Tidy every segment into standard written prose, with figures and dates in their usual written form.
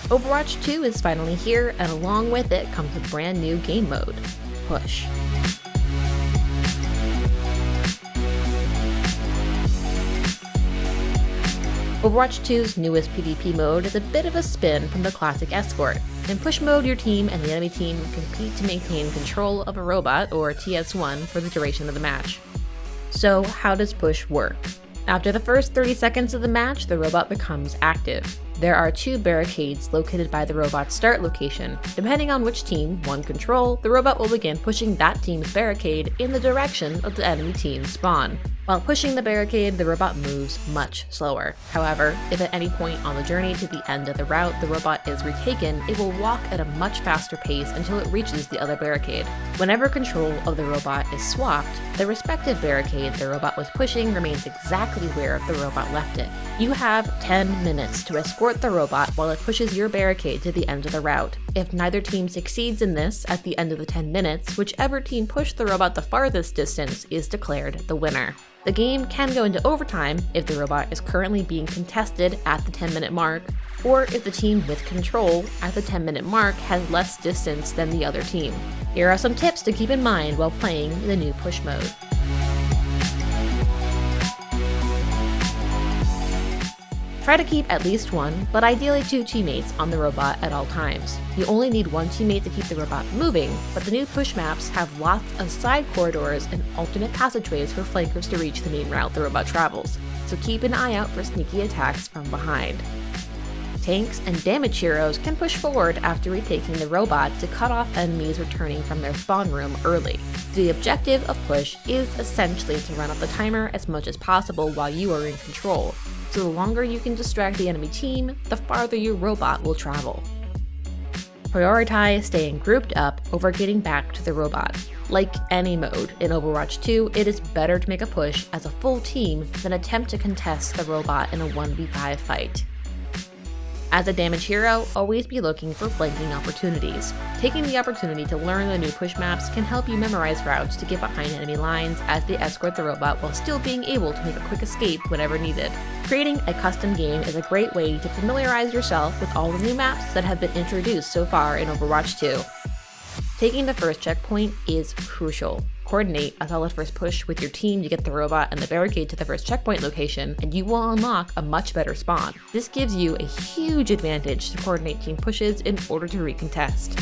Overwatch 2 is finally here, and along with it comes a brand new game mode, Push. Overwatch 2's newest PvP mode is a bit of a spin from the classic Escort. In Push mode, your team and the enemy team compete to maintain control of a robot, or TS1, for the duration of the match. So how does Push work? After the first 30 seconds of the match, the robot becomes active. There are 2 barricades located by the robot's start location. Depending on which team won control, the robot will begin pushing that team's barricade in the direction of the enemy team's spawn. While pushing the barricade, the robot moves much slower. However, if at any point on the journey to the end of the route the robot is retaken, it will walk at a much faster pace until it reaches the other barricade. Whenever control of the robot is swapped, the respective barricade the robot was pushing remains exactly where the robot left it. You have 10 minutes to escort the robot while it pushes your barricade to the end of the route. If neither team succeeds in this at the end of the 10 minutes, whichever team pushed the robot the farthest distance is declared the winner. The game can go into overtime if the robot is currently being contested at the 10-minute mark, or if the team with control at the 10-minute mark has less distance than the other team. Here are some tips to keep in mind while playing the new Push mode. Try to keep at least 1, but ideally 2 teammates on the robot at all times. You only need 1 teammate to keep the robot moving, but the new Push maps have lots of side corridors and alternate passageways for flankers to reach the main route the robot travels, so keep an eye out for sneaky attacks from behind. Tanks and damage heroes can push forward after retaking the robot to cut off enemies returning from their spawn room early. The objective of Push is essentially to run up the timer as much as possible while you are in control, so the longer you can distract the enemy team, the farther your robot will travel. Prioritize staying grouped up over getting back to the robot. Like any mode in Overwatch 2, it is better to make a push as a full team than attempt to contest the robot in a 1v5 fight. As a damage hero, always be looking for flanking opportunities. Taking the opportunity to learn the new Push maps can help you memorize routes to get behind enemy lines as they escort the robot while still being able to make a quick escape whenever needed. Creating a custom game is a great way to familiarize yourself with all the new maps that have been introduced so far in Overwatch 2. Taking the first checkpoint is crucial. Coordinate a solid first push with your team to get the robot and the barricade to the first checkpoint location, and you will unlock a much better spawn. This gives you a huge advantage to coordinate team pushes in order to recontest.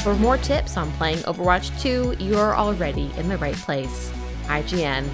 For more tips on playing Overwatch 2, you are already in the right place. IGN.